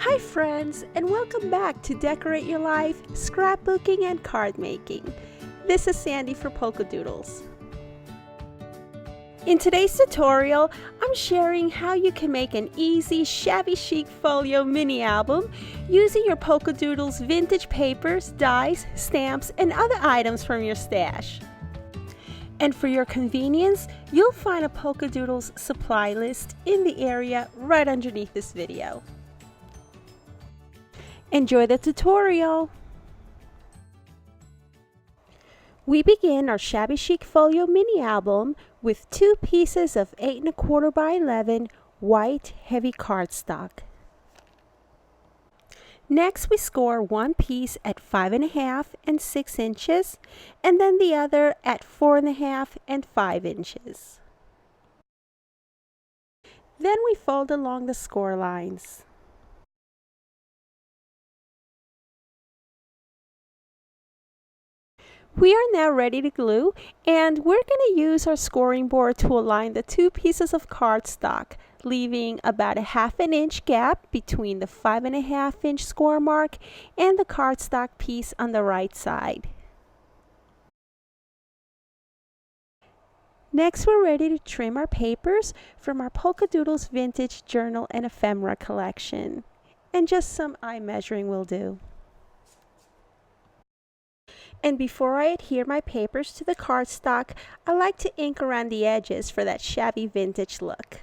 Hi friends, and welcome back to Decorate Your Life, Scrapbooking and Card Making. This is Sandy for Polkadoodles. In today's tutorial, I'm sharing how you can make an easy Shabby Chic Folio mini album using your Polkadoodles vintage papers, dies, stamps, and other items from your stash. And for your convenience, you'll find a Polkadoodles supply list in the area right underneath this video. Enjoy the tutorial! We begin our Shabby Chic Folio mini album with 2 pieces of 8 1/4 by 11 white heavy cardstock. Next, we score one piece at 5 1/2 and 6 inches, and then the other at 4 1/2 and 5 inches. Then we fold along the score lines. We are now ready to glue, and we're going to use our scoring board to align the 2 pieces of cardstock, leaving about a 1/2 inch gap between the 5 1/2 inch score mark and the cardstock piece on the right side. Next, we're ready to trim our papers from our Polkadoodles Vintage Journal and Ephemera collection, and just some eye measuring will do. And before I adhere my papers to the cardstock, I like to ink around the edges for that shabby vintage look.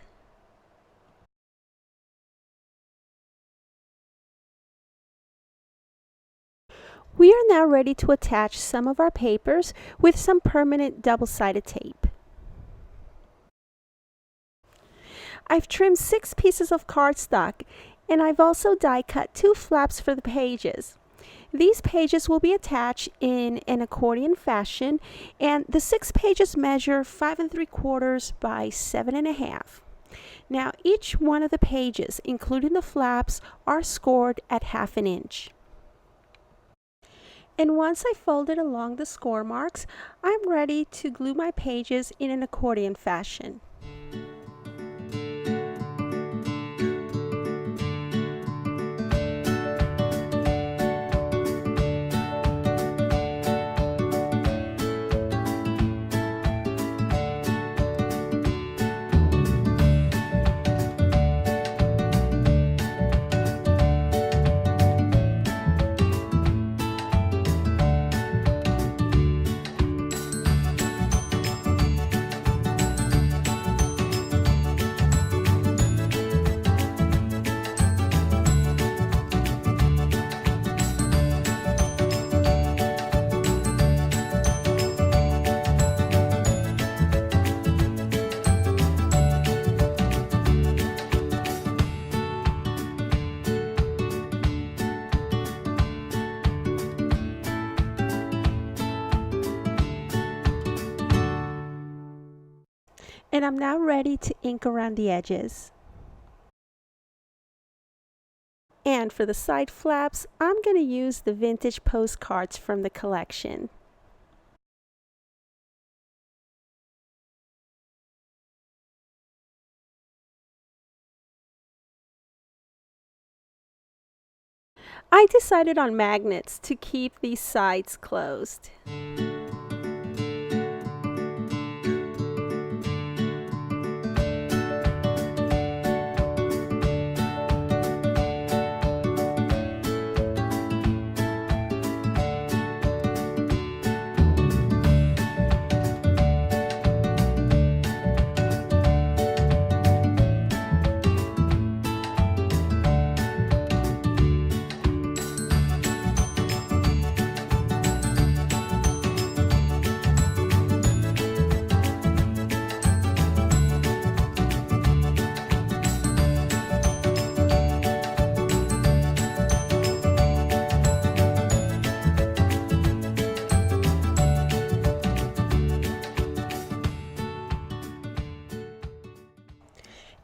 We are now ready to attach some of our papers with some permanent double-sided tape. I've trimmed 6 pieces of cardstock, and I've also die cut 2 flaps for the pages. These pages will be attached in an accordion fashion, and the 6 pages measure 5 3/4 by 7 1/2. Now each one of the pages, including the flaps, are scored at 1/2 inch. And once I folded along the score marks, I'm ready to glue my pages in an accordion fashion. And I'm now ready to ink around the edges. And for the side flaps, I'm going to use the vintage postcards from the collection. I decided on magnets to keep these sides closed.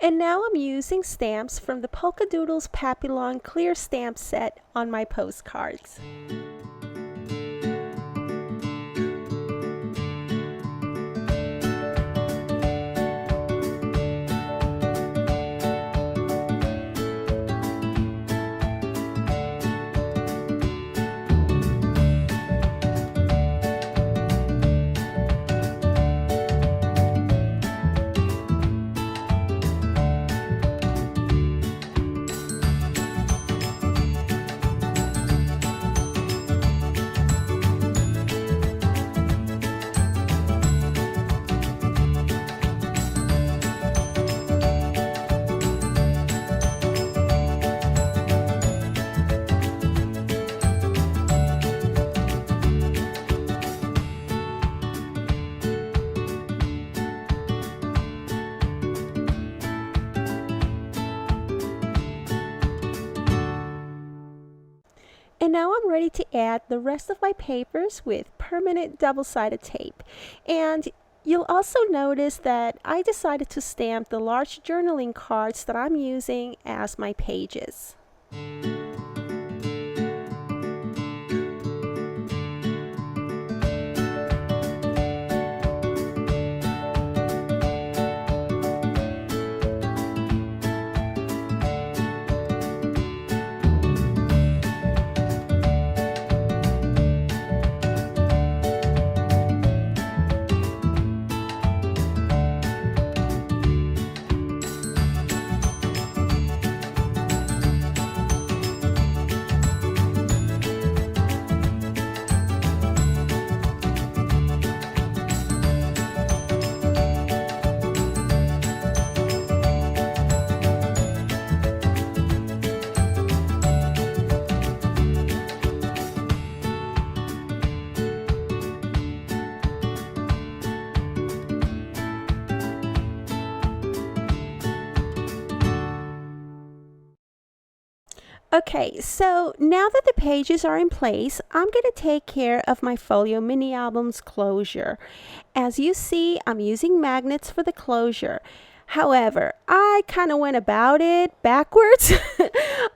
And now I'm using stamps from the Polkadoodles Papillon Clear Stamp Set on my postcards. And now I'm ready to add the rest of my papers with permanent double-sided tape. And you'll also notice that I decided to stamp the large journaling cards that I'm using as my pages. Okay, so now that the pages are in place, I'm going to take care of my folio mini album's closure. As you see, I'm using magnets for the closure. However, I kind of went about it backwards.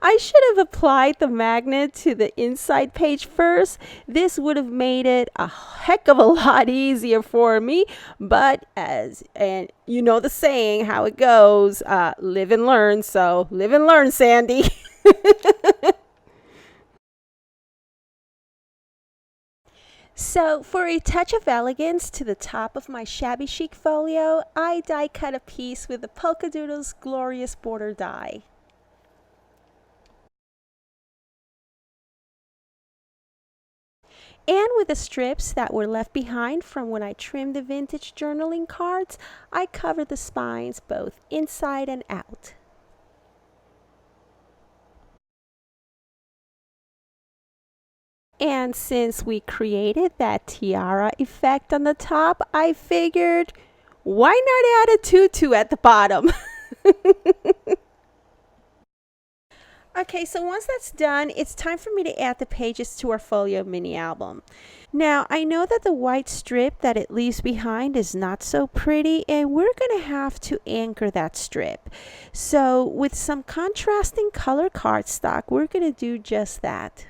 I should have applied the magnet to the inside page first. This would have made it a heck of a lot easier for me. But and you know the saying, how it goes, live and learn. So live and learn, Sandy. So for a touch of elegance to the top of my Shabby Chic Folio, I die cut a piece with the Polkadoodles Glorious Border die. And with the strips that were left behind from when I trimmed the vintage journaling cards, I covered the spines both inside and out. And since we created that tiara effect on the top, I figured, why not add a tutu at the bottom? Okay, so once that's done, it's time for me to add the pages to our folio mini album. Now, I know that the white strip that it leaves behind is not so pretty, and we're going to have to anchor that strip. So with some contrasting color cardstock, we're going to do just that.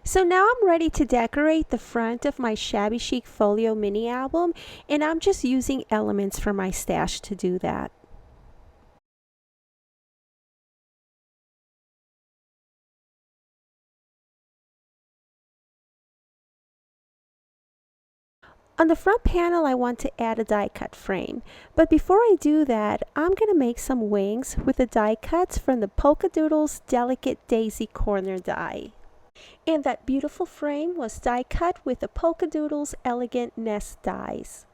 So now I'm ready to decorate the front of my Shabby Chic Folio mini album, and I'm just using elements from my stash to do that. On the front panel, I want to add a die cut frame, but before I do that, I'm going to make some wings with the die cuts from the Polkadoodles Delicate Daisy Corner die. And that beautiful frame was die cut with the Polkadoodles Elegant Nest dies.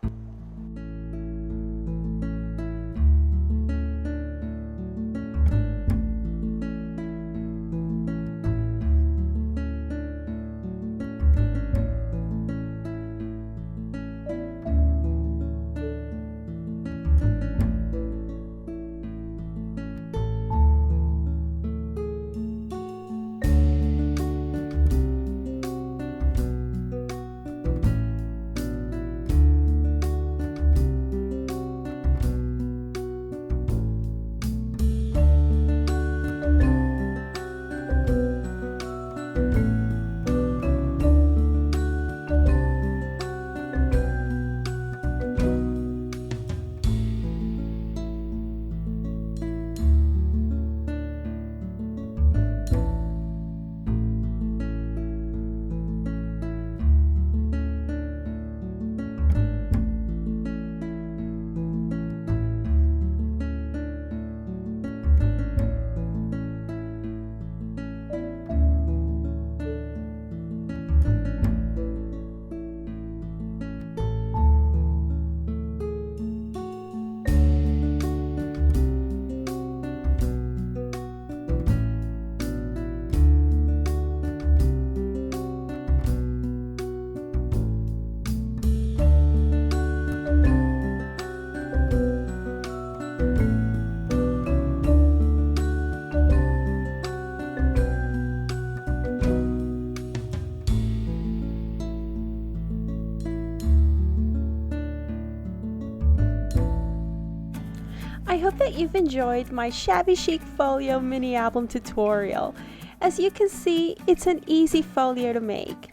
I hope that you've enjoyed my Shabby Chic Folio mini album tutorial. As you can see, it's an easy folio to make.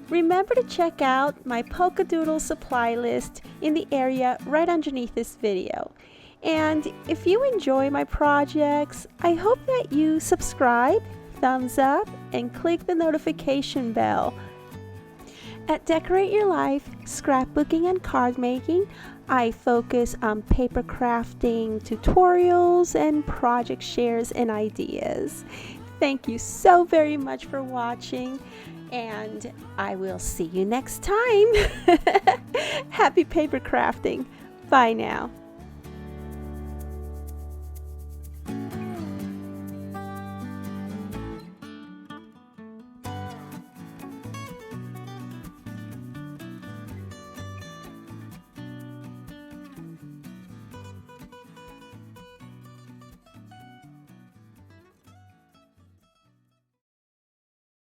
Remember to check out my Polkadoodles supply list in the area right underneath this video. And if you enjoy my projects, I hope that you subscribe, thumbs up, and click the notification bell. At Decorate Your Life, scrapbooking and card making, I focus on paper crafting tutorials and project shares and ideas. Thank you so very much for watching, and I will see you next time. Happy paper crafting. Bye now.